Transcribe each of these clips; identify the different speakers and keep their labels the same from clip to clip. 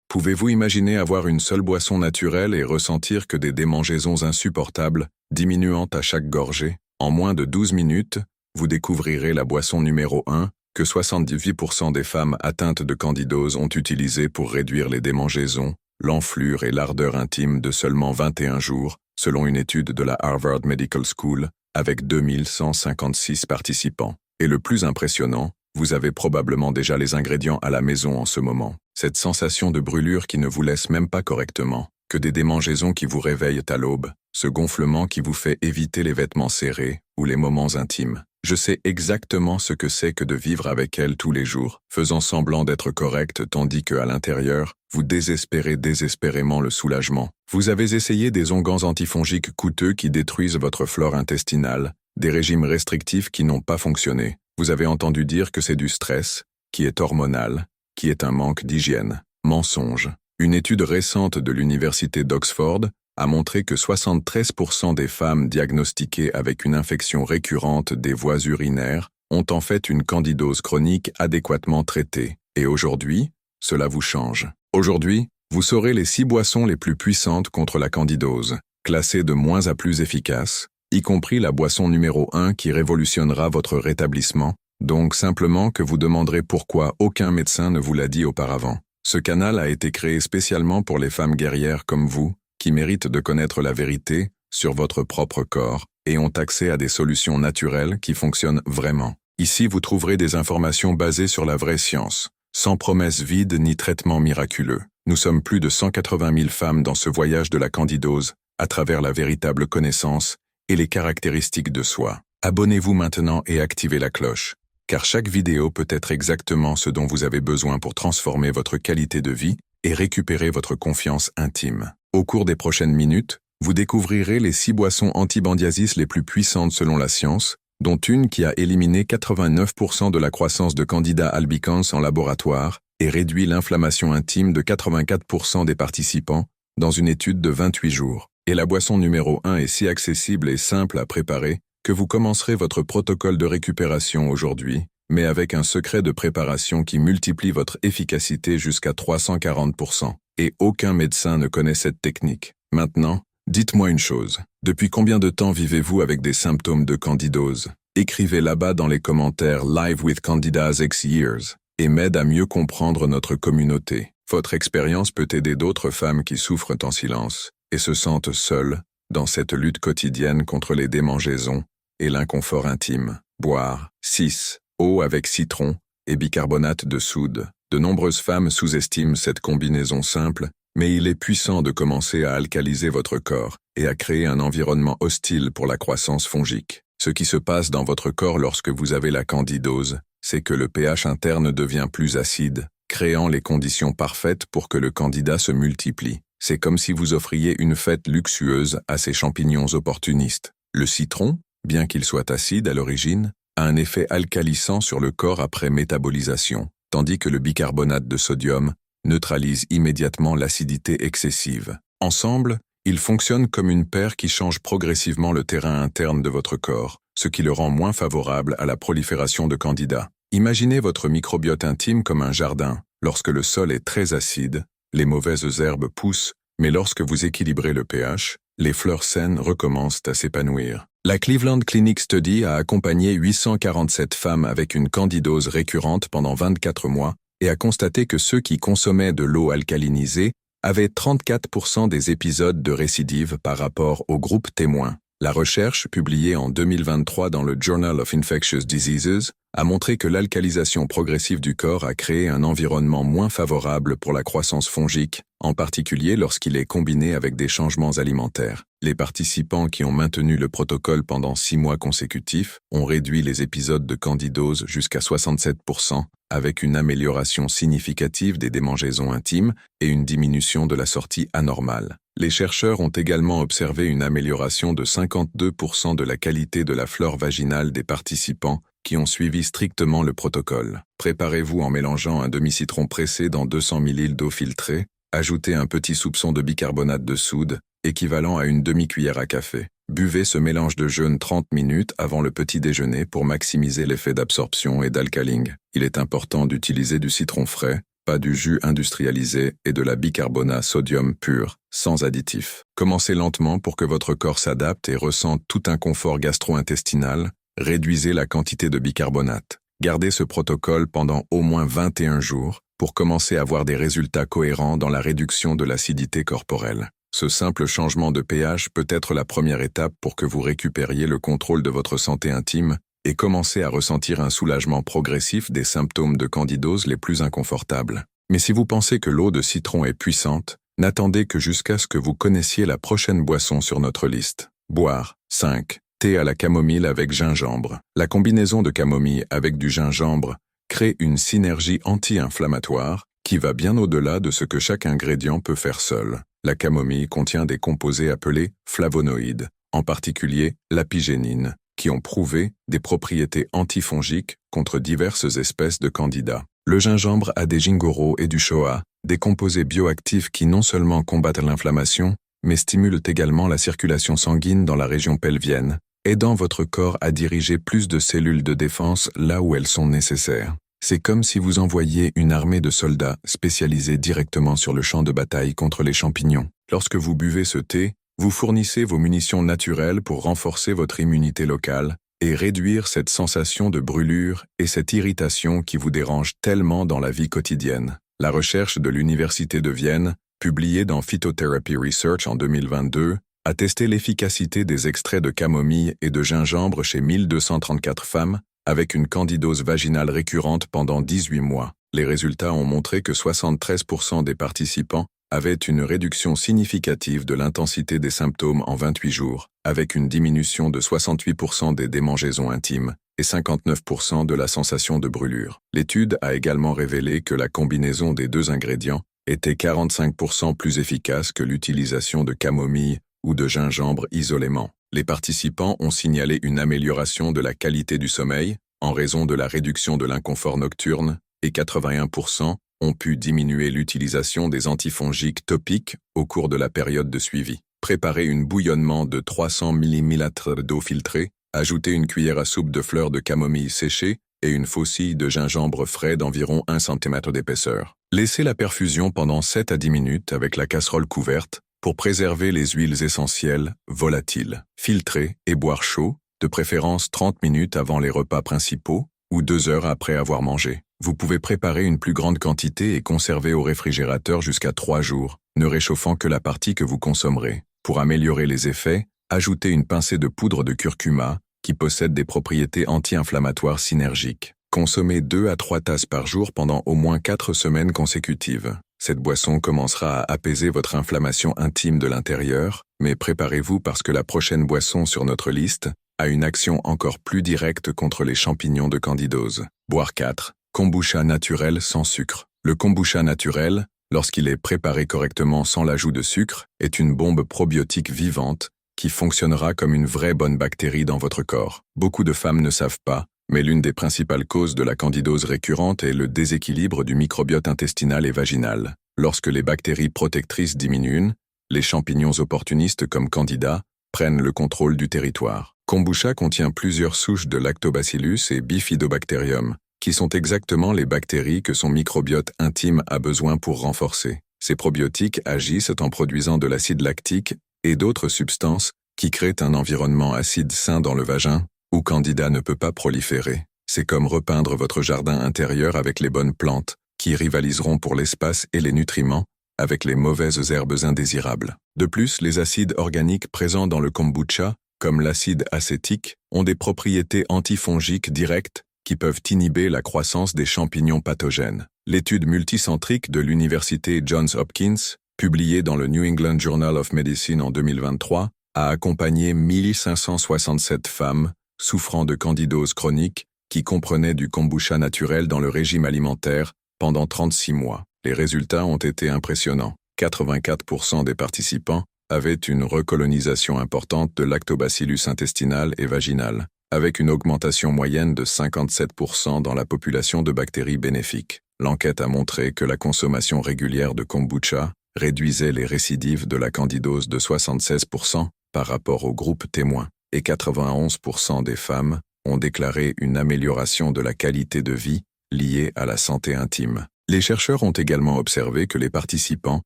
Speaker 1: Pouvez-vous imaginer avoir une seule boisson naturelle et ressentir que des démangeaisons insupportables, diminuant à chaque gorgée? En moins de 12 minutes, vous découvrirez la boisson numéro 1 que 78% des femmes atteintes de candidose ont utilisée pour réduire les démangeaisons, l'enflure et l'ardeur intime de seulement 21 jours, selon une étude de la Harvard Medical School, avec 2156 participants. Et le plus impressionnant, vous avez probablement déjà les ingrédients à la maison en ce moment. Cette sensation de brûlure qui ne vous laisse même pas correctement, que des démangeaisons qui vous réveillent à l'aube, ce gonflement qui vous fait éviter les vêtements serrés ou les moments intimes. Je sais exactement ce que c'est que de vivre avec elle tous les jours, faisant semblant d'être correct tandis que à l'intérieur, vous désespérez désespérément le soulagement. Vous avez essayé des onguents antifongiques coûteux qui détruisent votre flore intestinale, des régimes restrictifs qui n'ont pas fonctionné. Vous avez entendu dire que c'est du stress, qui est hormonal, qui est un manque d'hygiène. Mensonge. Une étude récente de l'université d'Oxford a montré que 73% des femmes diagnostiquées avec une infection récurrente des voies urinaires ont en fait une candidose chronique adéquatement traitée. Et aujourd'hui, cela vous change. Aujourd'hui, vous saurez les 6 boissons les plus puissantes contre la candidose, classées de moins à plus efficaces, y compris la boisson numéro 1 qui révolutionnera votre rétablissement, donc simplement que vous demanderez pourquoi aucun médecin ne vous l'a dit auparavant. Ce canal a été créé spécialement pour les femmes guerrières comme vous, qui méritent de connaître la vérité sur votre propre corps et ont accès à des solutions naturelles qui fonctionnent vraiment. Ici, vous trouverez des informations basées sur la vraie science, sans promesses vides ni traitements miraculeux. Nous sommes plus de 180 000 femmes dans ce voyage de la candidose, à travers la véritable connaissance et les caractéristiques de soi. Abonnez-vous maintenant et activez la cloche, car chaque vidéo peut être exactement ce dont vous avez besoin pour transformer votre qualité de vie et récupérer votre confiance intime. Au cours des prochaines minutes, vous découvrirez les 6 boissons antibandiasis les plus puissantes selon la science, dont une qui a éliminé 89% de la croissance de Candida albicans en laboratoire et réduit l'inflammation intime de 84% des participants dans une étude de 28 jours. Et la boisson numéro 1 est si accessible et simple à préparer que vous commencerez votre protocole de récupération aujourd'hui, mais avec un secret de préparation qui multiplie votre efficacité jusqu'à 340%. Et aucun médecin ne connaît cette technique. Maintenant, dites-moi une chose. Depuis combien de temps vivez-vous avec des symptômes de candidose? Écrivez là-bas dans les commentaires Live with Candida X Years et m'aide à mieux comprendre notre communauté. Votre expérience peut aider d'autres femmes qui souffrent en silence et se sentent seules dans cette lutte quotidienne contre les démangeaisons et l'inconfort intime. Boire 6 eau avec citron et bicarbonate de soude. De nombreuses femmes sous-estiment cette combinaison simple, mais il est puissant de commencer à alcaliser votre corps et à créer un environnement hostile pour la croissance fongique. Ce qui se passe dans votre corps lorsque vous avez la candidose, c'est que le pH interne devient plus acide, créant les conditions parfaites pour que le candida se multiplie. C'est comme si vous offriez une fête luxueuse à ces champignons opportunistes. Le citron, bien qu'il soit acide à l'origine, a un effet alcalissant sur le corps après métabolisation, tandis que le bicarbonate de sodium neutralise immédiatement l'acidité excessive. Ensemble, ils fonctionnent comme une paire qui change progressivement le terrain interne de votre corps, ce qui le rend moins favorable à la prolifération de candidats. Imaginez votre microbiote intime comme un jardin. Lorsque le sol est très acide, les mauvaises herbes poussent, mais lorsque vous équilibrez le pH, les fleurs saines recommencent à s'épanouir. La Cleveland Clinic Study a accompagné 847 femmes avec une candidose récurrente pendant 24 mois et a constaté que ceux qui consommaient de l'eau alcalinisée avaient 34% des épisodes de récidive par rapport au groupe témoin. La recherche, publiée en 2023 dans le Journal of Infectious Diseases, a montré que l'alcalisation progressive du corps a créé un environnement moins favorable pour la croissance fongique, en particulier lorsqu'il est combiné avec des changements alimentaires. Les participants qui ont maintenu le protocole pendant 6 mois consécutifs ont réduit les épisodes de candidose jusqu'à 67%, avec une amélioration significative des démangeaisons intimes et une diminution de la sortie anormale. Les chercheurs ont également observé une amélioration de 52% de la qualité de la flore vaginale des participants qui ont suivi strictement le protocole. Préparez-vous en mélangeant un demi-citron pressé dans 200 ml d'eau filtrée, ajoutez un petit soupçon de bicarbonate de soude, équivalent à une demi-cuillère à café. Buvez ce mélange de jeûne 30 minutes avant le petit déjeuner pour maximiser l'effet d'absorption et d'alcaling. Il est important d'utiliser du citron frais, pas du jus industrialisé et de la bicarbonate sodium pur, sans additifs. Commencez lentement pour que votre corps s'adapte et ressente tout un confort gastro-intestinal. Réduisez la quantité de bicarbonate. Gardez ce protocole pendant au moins 21 jours pour commencer à voir des résultats cohérents dans la réduction de l'acidité corporelle. Ce simple changement de pH peut être la première étape pour que vous récupériez le contrôle de votre santé intime et commencez à ressentir un soulagement progressif des symptômes de candidose les plus inconfortables. Mais si vous pensez que l'eau de citron est puissante, n'attendez que jusqu'à ce que vous connaissiez la prochaine boisson sur notre liste. Boire. 5. Thé à la camomille avec gingembre. La combinaison de camomille avec du gingembre crée une synergie anti-inflammatoire qui va bien au-delà de ce que chaque ingrédient peut faire seul. La camomille contient des composés appelés flavonoïdes, en particulier l'apigénine, qui ont prouvé des propriétés antifongiques contre diverses espèces de candidats. Le gingembre a des gingoros et du shoa, des composés bioactifs qui non seulement combattent l'inflammation, mais stimulent également la circulation sanguine dans la région pelvienne, aidant votre corps à diriger plus de cellules de défense là où elles sont nécessaires. C'est comme si vous envoyiez une armée de soldats spécialisés directement sur le champ de bataille contre les champignons. Lorsque vous buvez ce thé, vous fournissez vos munitions naturelles pour renforcer votre immunité locale et réduire cette sensation de brûlure et cette irritation qui vous dérange tellement dans la vie quotidienne. La recherche de l'Université de Vienne, publiée dans Phytotherapy Research en 2022, a testé l'efficacité des extraits de camomille et de gingembre chez 1234 femmes avec une candidose vaginale récurrente pendant 18 mois. Les résultats ont montré que 73% des participants avaient une réduction significative de l'intensité des symptômes en 28 jours, avec une diminution de 68% des démangeaisons intimes et 59% de la sensation de brûlure. L'étude a également révélé que la combinaison des deux ingrédients était 45% plus efficace que l'utilisation de camomille ou de gingembre isolément. Les participants ont signalé une amélioration de la qualité du sommeil en raison de la réduction de l'inconfort nocturne et 81% ont pu diminuer l'utilisation des antifongiques topiques au cours de la période de suivi. Préparez un bouillonnement de 300 ml d'eau filtrée, ajoutez une cuillère à soupe de fleurs de camomille séchées et une faucille de gingembre frais d'environ 1 cm d'épaisseur. Laissez la perfusion pendant 7 à 10 minutes avec la casserole couverte pour préserver les huiles essentielles volatiles. Filtrer et boire chaud, de préférence 30 minutes avant les repas principaux ou 2 heures après avoir mangé. Vous pouvez préparer une plus grande quantité et conserver au réfrigérateur jusqu'à 3 jours, ne réchauffant que la partie que vous consommerez. Pour améliorer les effets, ajoutez une pincée de poudre de curcuma qui possède des propriétés anti-inflammatoires synergiques. Consommez 2 à 3 tasses par jour pendant au moins 4 semaines consécutives. Cette boisson commencera à apaiser votre inflammation intime de l'intérieur, mais préparez-vous parce que la prochaine boisson sur notre liste a une action encore plus directe contre les champignons de candidose. Boire 4. Kombucha naturel sans sucre. Le kombucha naturel, lorsqu'il est préparé correctement sans l'ajout de sucre, est une bombe probiotique vivante qui fonctionnera comme une vraie bonne bactérie dans votre corps. Beaucoup de femmes ne savent pas, mais l'une des principales causes de la candidose récurrente est le déséquilibre du microbiote intestinal et vaginal. Lorsque les bactéries protectrices diminuent, les champignons opportunistes comme Candida prennent le contrôle du territoire. Kombucha contient plusieurs souches de Lactobacillus et Bifidobacterium, qui sont exactement les bactéries que son microbiote intime a besoin pour renforcer. Ces probiotiques agissent en produisant de l'acide lactique et d'autres substances qui créent un environnement acide sain dans le vagin, où Candida ne peut pas proliférer. C'est comme repeindre votre jardin intérieur avec les bonnes plantes, qui rivaliseront pour l'espace et les nutriments, avec les mauvaises herbes indésirables. De plus, les acides organiques présents dans le kombucha, comme l'acide acétique, ont des propriétés antifongiques directes qui peuvent inhiber la croissance des champignons pathogènes. L'étude multicentrique de l'université Johns Hopkins, publiée dans le New England Journal of Medicine en 2023, a accompagné 1567 femmes souffrant de candidose chronique qui comprenaient du kombucha naturel dans le régime alimentaire pendant 36 mois. Les résultats ont été impressionnants. 84% des participants avaient une recolonisation importante de lactobacillus intestinal et vaginal, avec une augmentation moyenne de 57% dans la population de bactéries bénéfiques. L'enquête a montré que la consommation régulière de kombucha réduisait les récidives de la candidose de 76% par rapport au groupe témoin, et 91% des femmes ont déclaré une amélioration de la qualité de vie liée à la santé intime. Les chercheurs ont également observé que les participants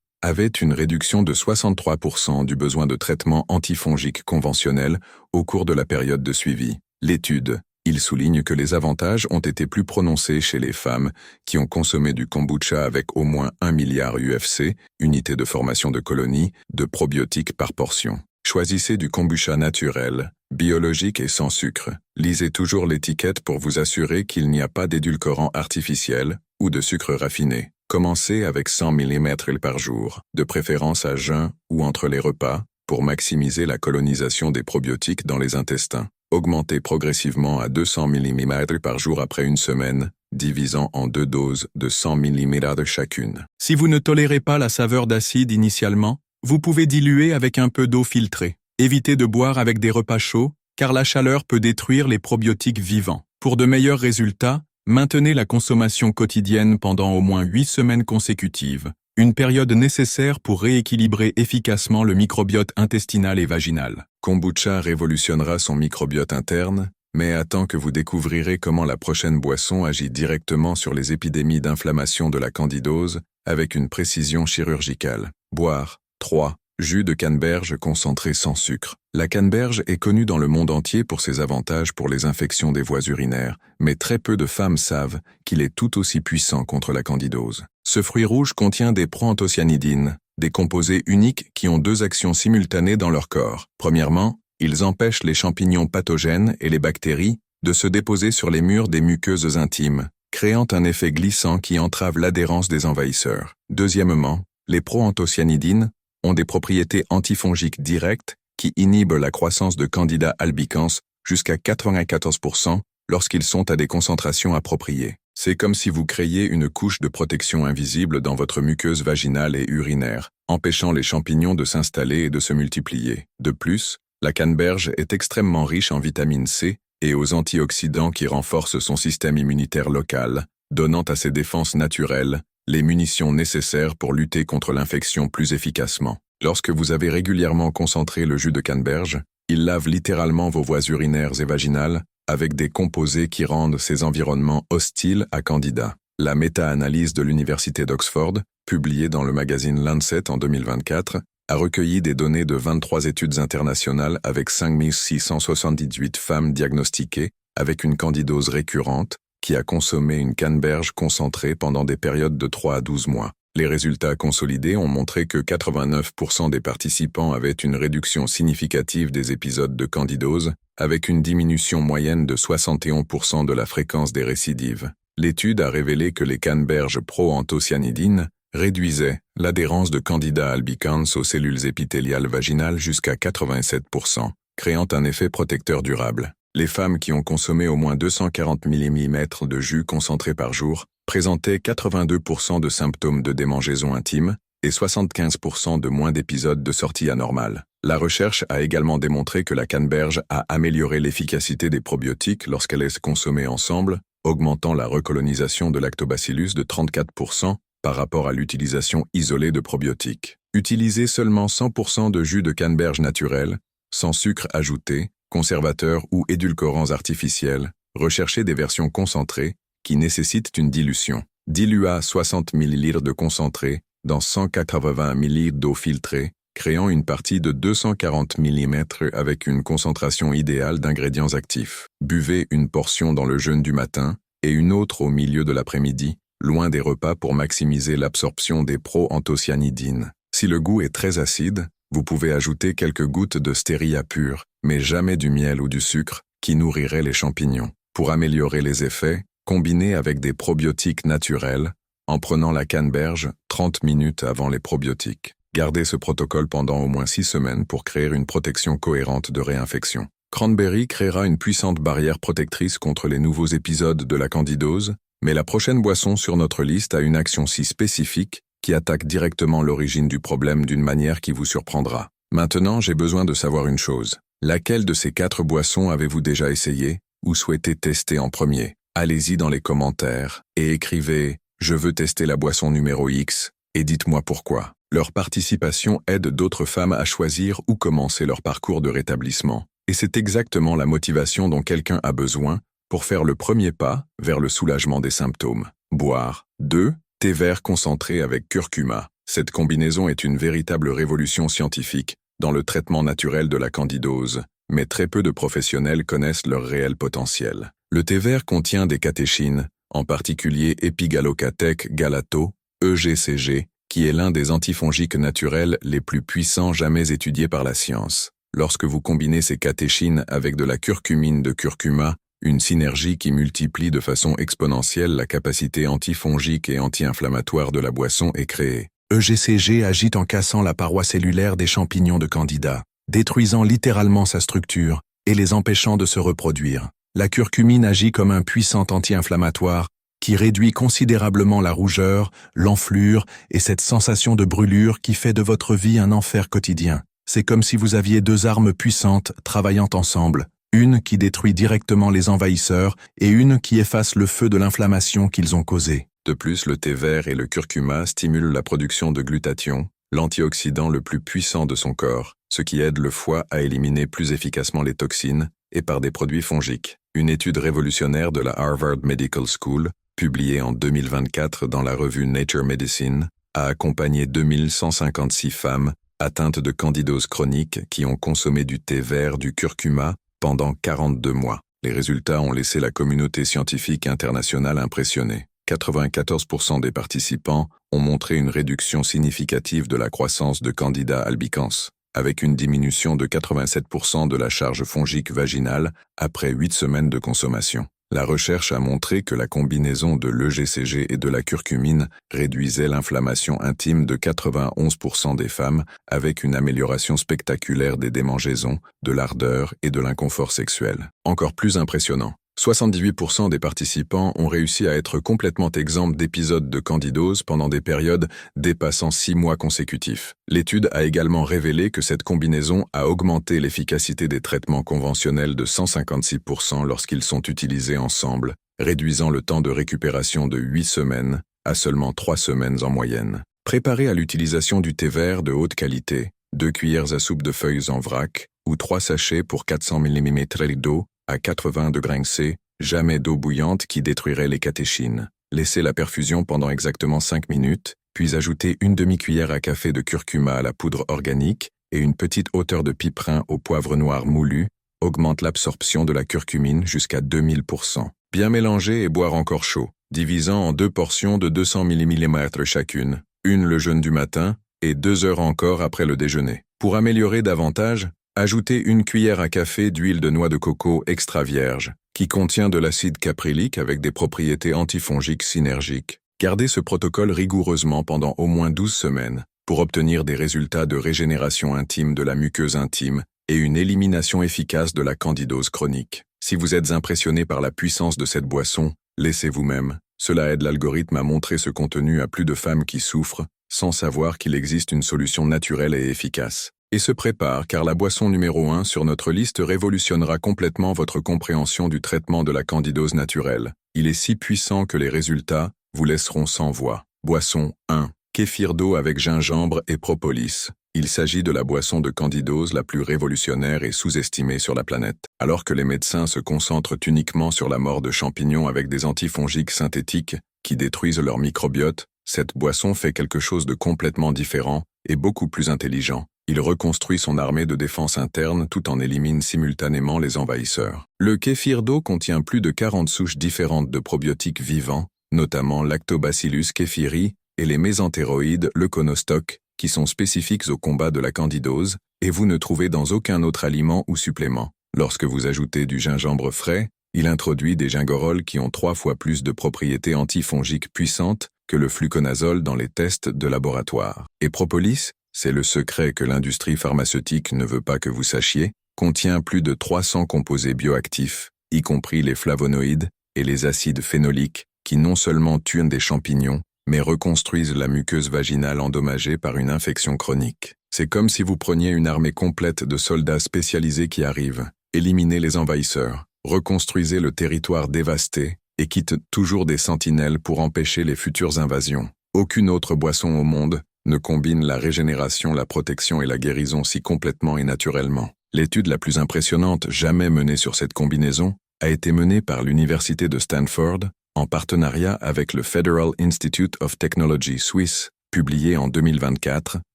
Speaker 1: avaient une réduction de 63% du besoin de traitement antifongique conventionnel au cours de la période de suivi. L'étude, il souligne que les avantages ont été plus prononcés chez les femmes qui ont consommé du kombucha avec au moins 1 milliard UFC, unité de formation de colonies, de probiotiques par portion. Choisissez du kombucha naturel, biologique et sans sucre. Lisez toujours l'étiquette pour vous assurer qu'il n'y a pas d'édulcorant artificiel ou de sucre raffiné. Commencez avec 100 ml par jour, de préférence à jeun ou entre les repas, pour maximiser la colonisation des probiotiques dans les intestins. Augmentez progressivement à 200 ml par jour après une semaine, divisant en 2 doses de 100 ml chacune.
Speaker 2: Si vous ne tolérez pas la saveur d'acide initialement, vous pouvez diluer avec un peu d'eau filtrée. Évitez de boire avec des repas chauds, car la chaleur peut détruire les probiotiques vivants. Pour de meilleurs résultats, maintenez la consommation quotidienne pendant au moins 8 semaines consécutives, une période nécessaire pour rééquilibrer efficacement le microbiote intestinal et vaginal.
Speaker 1: Kombucha révolutionnera son microbiote interne, mais attend que vous découvrirez comment la prochaine boisson agit directement sur les épidémies d'inflammation de la candidose avec une précision chirurgicale. Boire. 3. Jus de canneberge concentré sans sucre. La canneberge est connue dans le monde entier pour ses avantages pour les infections des voies urinaires, mais très peu de femmes savent qu'il est tout aussi puissant contre la candidose. Ce fruit rouge contient des proanthocyanidines, des composés uniques qui ont 2 actions simultanées dans leur corps. Premièrement, ils empêchent les champignons pathogènes et les bactéries de se déposer sur les murs des muqueuses intimes, créant un effet glissant qui entrave l'adhérence des envahisseurs. Deuxièmement, les proanthocyanidines ont des propriétés antifongiques directes qui inhibent la croissance de Candida albicans jusqu'à 94% lorsqu'ils sont à des concentrations appropriées. C'est comme si vous créiez une couche de protection invisible dans votre muqueuse vaginale et urinaire, empêchant les champignons de s'installer et de se multiplier. De plus, la canneberge est extrêmement riche en vitamine C et aux antioxydants qui renforcent son système immunitaire local, donnant à ses défenses naturelles les munitions nécessaires pour lutter contre l'infection plus efficacement. Lorsque vous avez régulièrement concentré le jus de canneberge, il lave littéralement vos voies urinaires et vaginales avec des composés qui rendent ces environnements hostiles à Candida. La méta-analyse de l'Université d'Oxford, publiée dans le magazine Lancet en 2024, a recueilli des données de 23 études internationales avec 5678 femmes diagnostiquées avec une candidose récurrente qui a consommé une canneberge concentrée pendant des périodes de 3 à 12 mois. Les résultats consolidés ont montré que 89% des participants avaient une réduction significative des épisodes de candidose, avec une diminution moyenne de 71% de la fréquence des récidives. L'étude a révélé que les canneberges proanthocyanidines réduisaient l'adhérence de Candida albicans aux cellules épithéliales vaginales jusqu'à 87%, créant un effet protecteur durable. Les femmes qui ont consommé au moins 240 ml de jus concentré par jour présentaient 82% de symptômes de démangeaison intime et 75% de moins d'épisodes de sortie anormale. La recherche a également démontré que la canneberge a amélioré l'efficacité des probiotiques lorsqu'elle est consommée ensemble, augmentant la recolonisation de lactobacillus de 34% par rapport à l'utilisation isolée de probiotiques. Utilisez seulement 100% de jus de canneberge naturel, sans sucre ajouté, conservateurs ou édulcorants artificiels, recherchez des versions concentrées qui nécessitent une dilution. Dilua 60 ml de concentré dans 180 ml d'eau filtrée, créant une partie de 240 ml avec une concentration idéale d'ingrédients actifs. Buvez une portion dans le jeûne du matin et une autre au milieu de l'après-midi, loin des repas pour maximiser l'absorption des proanthocyanidines. Si le goût est très acide, vous pouvez ajouter quelques gouttes de stevia pur, mais jamais du miel ou du sucre, qui nourrirait les champignons. Pour améliorer les effets, combinez avec des probiotiques naturels, en prenant la canneberge 30 minutes avant les probiotiques. Gardez ce protocole pendant au moins 6 semaines pour créer une protection cohérente de réinfection. Cranberry créera une puissante barrière protectrice contre les nouveaux épisodes de la candidose, mais la prochaine boisson sur notre liste a une action si spécifique qui attaque directement l'origine du problème d'une manière qui vous surprendra. Maintenant, j'ai besoin de savoir une chose. Laquelle de ces 4 boissons avez-vous déjà essayé ou souhaitez tester en premier? Allez-y dans les commentaires et écrivez « Je veux tester la boisson numéro X » et dites-moi pourquoi. Leur participation aide d'autres femmes à choisir où commencer leur parcours de rétablissement. Et c'est exactement la motivation dont quelqu'un a besoin pour faire le premier pas vers le soulagement des symptômes. Boire. 2. Thé vert concentré avec curcuma. Cette combinaison est une véritable révolution scientifique dans le traitement naturel de la candidose, mais très peu de professionnels connaissent leur réel potentiel. Le thé vert contient des catéchines, en particulier Epigallocatech galato, EGCG, qui est l'un des antifongiques naturels les plus puissants jamais étudiés par la science. Lorsque vous combinez ces catéchines avec de la curcumine de curcuma, une synergie qui multiplie de façon exponentielle la capacité antifongique et anti-inflammatoire de la boisson est créée. EGCG agit en cassant la paroi cellulaire des champignons de Candida, détruisant littéralement sa structure et les empêchant de se reproduire. La curcumine agit comme un puissant anti-inflammatoire qui réduit considérablement la rougeur, l'enflure et cette sensation de brûlure qui fait de votre vie un enfer quotidien. C'est comme si vous aviez deux armes puissantes travaillant ensemble, une qui détruit directement les envahisseurs et une qui efface le feu de l'inflammation qu'ils ont causé. De plus, le thé vert et le curcuma stimulent la production de glutathion, l'antioxydant le plus puissant de son corps, ce qui aide le foie à éliminer plus efficacement les toxines et par des produits fongiques. Une étude révolutionnaire de la Harvard Medical School, publiée en 2024 dans la revue Nature Medicine, a accompagné 2156 femmes atteintes de candidose chronique qui ont consommé du thé vert, du curcuma, pendant 42 mois. Les résultats ont laissé la communauté scientifique internationale impressionnée. 94% des participants ont montré une réduction significative de la croissance de Candida albicans, avec une diminution de 87% de la charge fongique vaginale après 8 semaines de consommation. La recherche a montré que la combinaison de l'EGCG et de la curcumine réduisait l'inflammation intime de 91% des femmes, avec une amélioration spectaculaire des démangeaisons, de l'ardeur et de l'inconfort sexuel. Encore plus impressionnant, 78% des participants ont réussi à être complètement exempts d'épisodes de candidose pendant des périodes dépassant 6 mois consécutifs. L'étude a également révélé que cette combinaison a augmenté l'efficacité des traitements conventionnels de 156% lorsqu'ils sont utilisés ensemble, réduisant le temps de récupération de 8 semaines à seulement 3 semaines en moyenne. Préparé à l'utilisation du thé vert de haute qualité, 2 cuillères à soupe de feuilles en vrac ou 3 sachets pour 400 ml d'eau, à 80 degrés C, jamais d'eau bouillante qui détruirait les catéchines. Laissez la perfusion pendant exactement 5 minutes, puis ajoutez une demi-cuillère à café de curcuma à la poudre organique et une petite hauteur de piperin au poivre noir moulu, augmente l'absorption de la curcumine jusqu'à 2000%. Bien mélanger et boire encore chaud, divisant en 2 portions de 200 ml chacune, une le jeûne du matin et 2 heures encore après le déjeuner. Pour améliorer davantage, ajoutez une cuillère à café d'huile de noix de coco extra vierge, qui contient de l'acide caprylique avec des propriétés antifongiques synergiques. Gardez ce protocole rigoureusement pendant au moins 12 semaines pour obtenir des résultats de régénération intime de la muqueuse intime et une élimination efficace de la candidose chronique. Si vous êtes impressionné par la puissance de cette boisson, laissez vous-même. Cela aide l'algorithme à montrer ce contenu à plus de femmes qui souffrent, sans savoir qu'il existe une solution naturelle et efficace. Et se prépare car la boisson numéro 1 sur notre liste révolutionnera complètement votre compréhension du traitement de la candidose naturelle. Il est si puissant que les résultats vous laisseront sans voix. Boisson 1. Kéfir d'eau avec gingembre et propolis. Il s'agit de la boisson de candidose la plus révolutionnaire et sous-estimée sur la planète. Alors que les médecins se concentrent uniquement sur la mort de champignons avec des antifongiques synthétiques qui détruisent leur microbiote, cette boisson fait quelque chose de complètement différent et beaucoup plus intelligent. Il reconstruit son armée de défense interne tout en élimine simultanément les envahisseurs. Le kéfir d'eau contient plus de 40 souches différentes de probiotiques vivants, notamment Lactobacillus kéfiri et les mésentéroïdes leuconostoc, qui sont spécifiques au combat de la candidose, et vous ne trouvez dans aucun autre aliment ou supplément. Lorsque vous ajoutez du gingembre frais, il introduit des gingorols qui ont 3 fois plus de propriétés antifongiques puissantes que le fluconazole dans les tests de laboratoire. Et propolis, c'est le secret que l'industrie pharmaceutique ne veut pas que vous sachiez, contient plus de 300 composés bioactifs, y compris les flavonoïdes et les acides phénoliques, qui non seulement tuent des champignons, mais reconstruisent la muqueuse vaginale endommagée par une infection chronique. C'est comme si vous preniez une armée complète de soldats spécialisés qui arrivent, éliminez les envahisseurs, reconstruisez le territoire dévasté et quittent toujours des sentinelles pour empêcher les futures invasions. Aucune autre boisson au monde ne combine la régénération, la protection et la guérison si complètement et naturellement. L'étude la plus impressionnante jamais menée sur cette combinaison a été menée par l'Université de Stanford en partenariat avec le Federal Institute of Technology suisse, publié en 2024,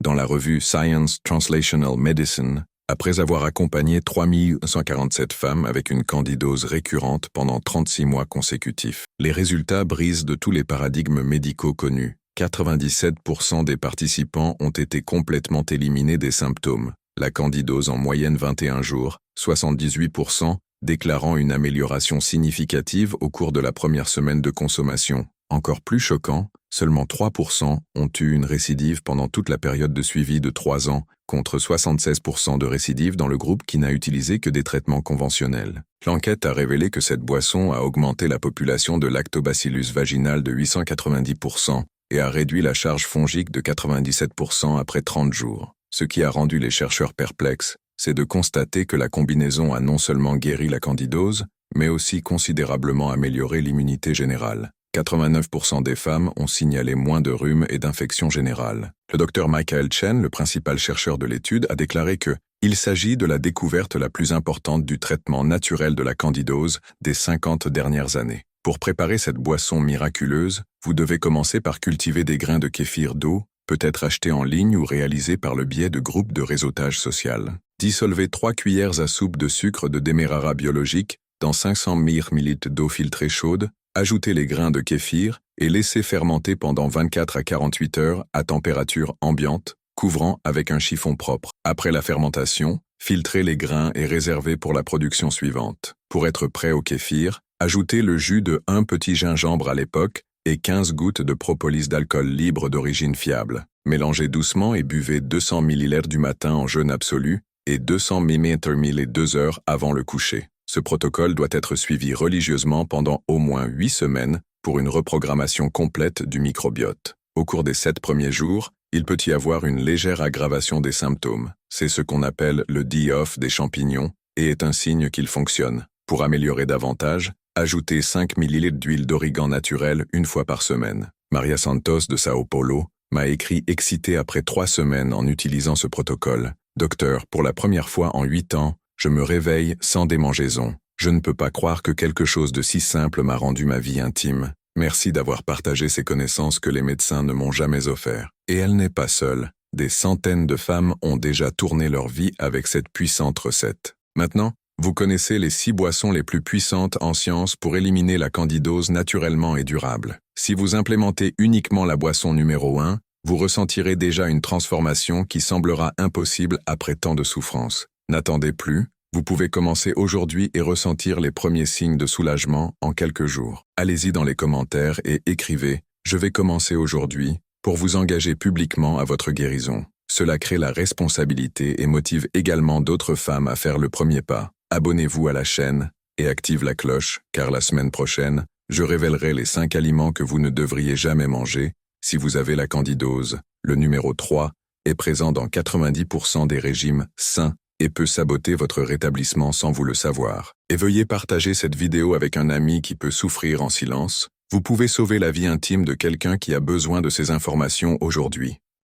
Speaker 1: dans la revue Science Translational Medicine, après avoir accompagné 3147 femmes avec une candidose récurrente pendant 36 mois consécutifs. Les résultats brisent de tous les paradigmes médicaux connus. 97% des participants ont été complètement éliminés des symptômes, la candidose en moyenne 21 jours, 78% déclarant une amélioration significative au cours de la première semaine de consommation. Encore plus choquant, seulement 3% ont eu une récidive pendant toute la période de suivi de 3 ans, contre 76% de récidives dans le groupe qui n'a utilisé que des traitements conventionnels. L'enquête a révélé que cette boisson a augmenté la population de lactobacillus vaginal de 890% et a réduit la charge fongique de 97% après 30 jours. Ce qui a rendu les chercheurs perplexes, c'est de constater que la combinaison a non seulement guéri la candidose, mais aussi considérablement amélioré l'immunité générale. 89% des femmes ont signalé moins de rhume et d'infections générales. Le Dr Michael Chen, le principal chercheur de l'étude, a déclaré que il s'agit de la découverte la plus importante du traitement naturel de la candidose des 50 dernières années. Pour préparer cette boisson miraculeuse, vous devez commencer par cultiver des grains de kéfir d'eau, peut-être achetés en ligne ou réalisés par le biais de groupes de réseautage social. Dissolvez 3 cuillères à soupe de sucre de Demerara biologique dans 500 ml d'eau filtrée chaude, ajoutez les grains de kéfir et laissez fermenter pendant 24 à 48 heures à température ambiante, couvrant avec un chiffon propre. Après la fermentation, filtrez les grains et réservez pour la production suivante. Pour être prêt au kéfir, ajoutez le jus de 1 petit gingembre à l'époque et 15 gouttes de propolis d'alcool libre d'origine fiable. Mélangez doucement et buvez 200 ml du matin en jeûne absolu et 200 ml 2 heures avant le coucher. Ce protocole doit être suivi religieusement pendant au moins 8 semaines pour une reprogrammation complète du microbiote. Au cours des 7 premiers jours, il peut y avoir une légère aggravation des symptômes. C'est ce qu'on appelle le die-off des champignons et est un signe qu'il fonctionne. Pour améliorer davantage, ajoutez 5 ml d'huile d'origan naturelle une fois par semaine. Maria Santos de Sao Paulo m'a écrit excitée après 3 semaines en utilisant ce protocole. Docteur, pour la première fois en 8 ans, je me réveille sans démangeaison. Je ne peux pas croire que quelque chose de si simple m'a rendu ma vie intime. Merci d'avoir partagé ces connaissances que les médecins ne m'ont jamais offertes. Et elle n'est pas seule. Des centaines de femmes ont déjà tourné leur vie avec cette puissante recette. Maintenant, vous connaissez les 6 boissons les plus puissantes en science pour éliminer la candidose naturellement et durable. Si vous implémentez uniquement la boisson numéro 1, vous ressentirez déjà une transformation qui semblera impossible après tant de souffrance. N'attendez plus, vous pouvez commencer aujourd'hui et ressentir les premiers signes de soulagement en quelques jours. Allez-y dans les commentaires et écrivez « Je vais commencer aujourd'hui » pour vous engager publiquement à votre guérison. Cela crée la responsabilité et motive également d'autres femmes à faire le premier pas. Abonnez-vous à la chaîne et active la cloche, car la semaine prochaine, je révélerai les 5 aliments que vous ne devriez jamais manger si vous avez la candidose. Le numéro 3 est présent dans 90% des régimes sains et peut saboter votre rétablissement sans vous le savoir. Et veuillez partager cette vidéo avec un ami qui peut souffrir en silence. Vous pouvez sauver la vie intime de quelqu'un qui a besoin de ces informations aujourd'hui.